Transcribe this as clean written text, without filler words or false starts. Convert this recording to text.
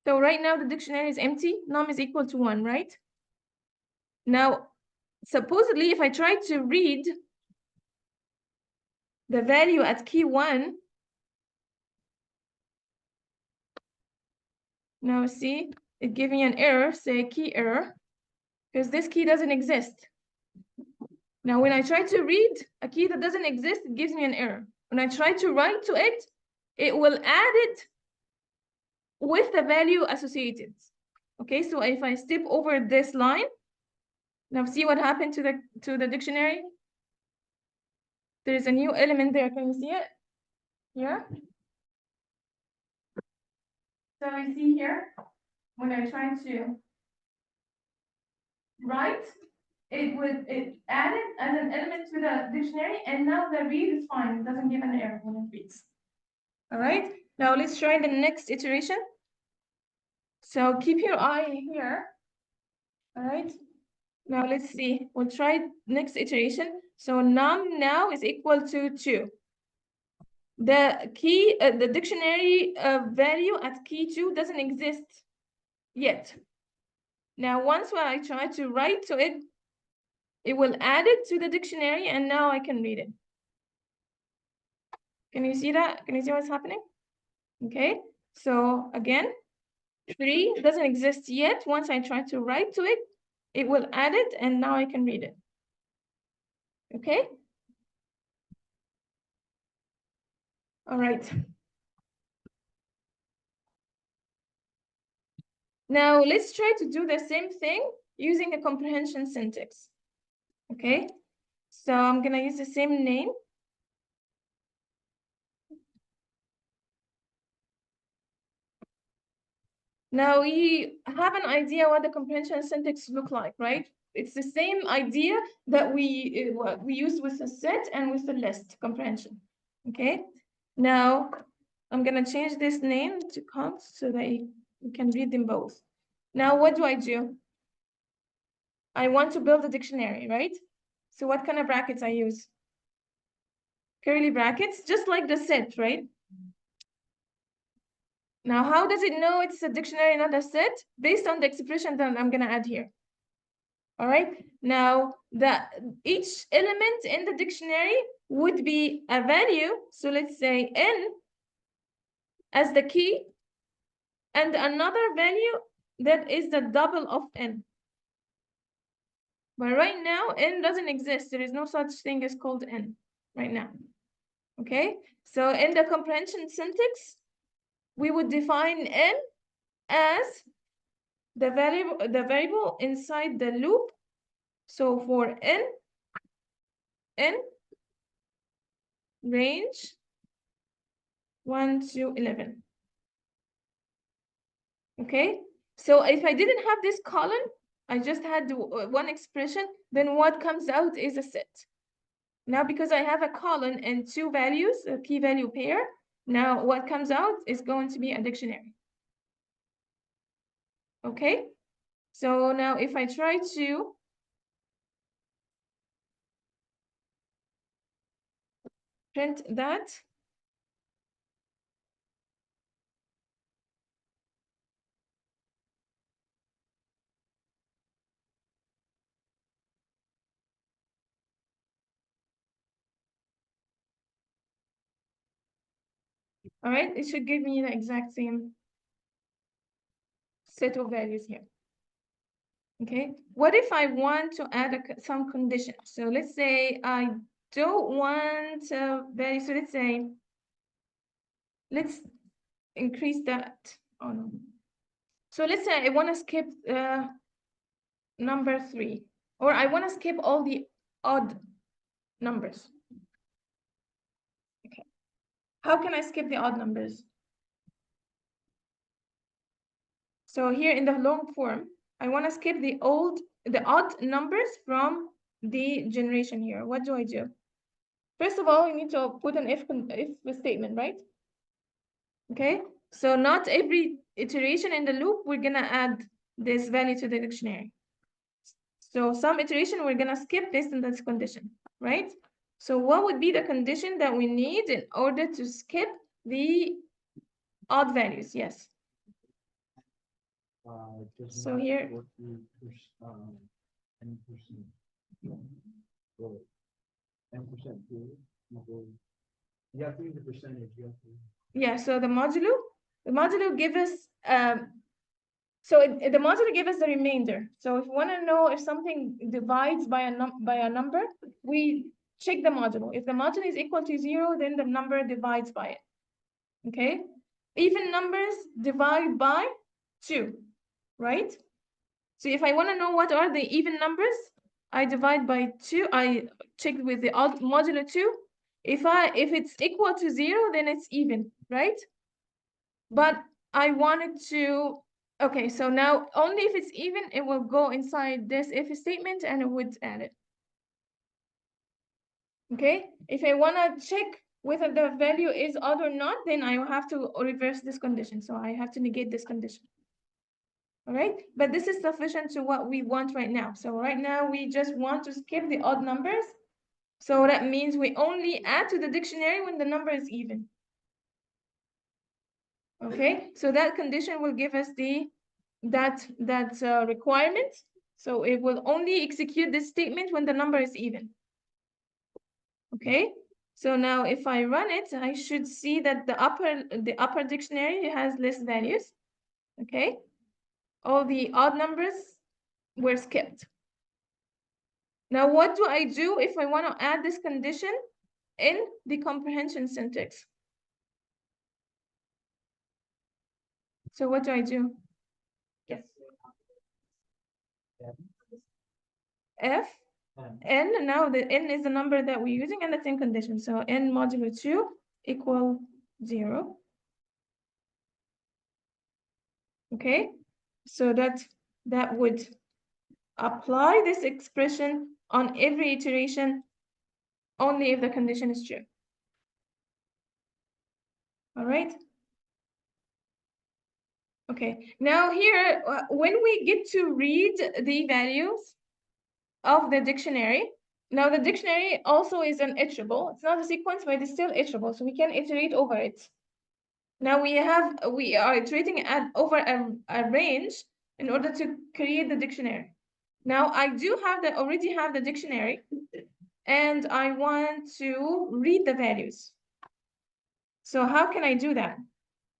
So right now the dictionary is empty, num is equal to 1, right? Now, supposedly, if I try to read the value at key 1, now see, it gave me an error, say key error, because this key doesn't exist. Now, when I try to read a key that doesn't exist, it gives me an error. When I try to write to it, it will add it with the value associated. Okay, so if I step over this line, now see what happened to the dictionary? There's a new element there. Can you see it? Here. So I see here, when I try to write, it added as an element to the dictionary, and now the read is fine. It doesn't give an error when it reads. All right. Now let's try the next iteration. So keep your eye here. All right. Now let's see. We'll try next iteration. So num now is equal to 2. The dictionary value at key 2 doesn't exist yet. Now, once when I try to write to it, it will add it to the dictionary, and now I can read it. Can you see that? Can you see what's happening? Okay, so again, 3 doesn't exist yet. Once I try to write to it, it will add it, and now I can read it. Okay? All right. Now, let's try to do the same thing using a comprehension syntax. Okay? So I'm going to use the same name. Now we have an idea what the comprehension syntax look like, right? It's the same idea that we use with the set and with the list comprehension. Okay. Now I'm gonna change this name to const so that you can read them both. Now what do? I want to build a dictionary, right? So what kind of brackets I use? Curly brackets, just like the set, right? Now, how does it know it's a dictionary, not a set? Based on the expression that I'm going to add here. All right. Now, each element in the dictionary would be a value. So let's say n as the key, and another value that is the double of n. But right now, n doesn't exist. There is no such thing as called n right now. Okay. So in the comprehension syntax, we would define n as the variable inside the loop. So for n range 1 to 11. Okay, so if I didn't have this column, I just had one expression, then what comes out is a set. Now, because I have a column and 2 values, a key value pair, now what comes out is going to be a dictionary. Okay, so now if I try to print that, all right, it should give me the exact same set of values here. Okay, what if I want to add some condition? So let's say I don't want value. So let's increase that. Oh no. So let's say I want to skip number 3, or I want to skip all the odd numbers. Okay, how can I skip the odd numbers? So here in the long form, I want to skip the odd numbers from the generation here. What do I do? First of all, you need to put an if statement, right? Okay, so not every iteration in the loop, we're gonna add this value to the dictionary. So some iteration, we're gonna skip this and this condition, right? So what would be the condition that we need in order to skip the odd values? Yes. So here, 10%. You have to use the percentage. yeah, so the modulo give us the modulo give us the remainder. So if we want to know if something divides by a number, we check the modulo. If the modulo is equal to 0, then the number divides by it. Okay? Even numbers divide by 2, right? So if I want to know what are the even numbers, I divide by 2. I check with the modulo 2. If it's equal to 0, then it's even, right? But I wanted to, okay, so now only if it's even, it will go inside this if statement and it would add it. Okay, if I want to check whether the value is odd or not, then I will have to reverse this condition. So I have to negate this condition. All right, but this is sufficient to what we want right now. So right now we just want to skip the odd numbers. So that means we only add to the dictionary when the number is even. Okay, so that condition will give us that requirement. So it will only execute this statement when the number is even. Okay, so now if I run it, I should see that the upper dictionary has less values. Okay, all the odd numbers were skipped. Now what do I do if I want to add this condition in the comprehension syntax? So what do I do? Yes. F n, now the n is the number that we're using and the same condition. So n modulo 2 equal 0. Okay, so that would apply this expression on every iteration only if the condition is true. All right. Okay, now here, when we get to read the values of the dictionary, now the dictionary also is an iterable. It's not a sequence, but it's still iterable, so we can iterate over it. Now we are iterating over a range in order to create the dictionary. Now I already have the dictionary, and I want to read the values. So how can I do that?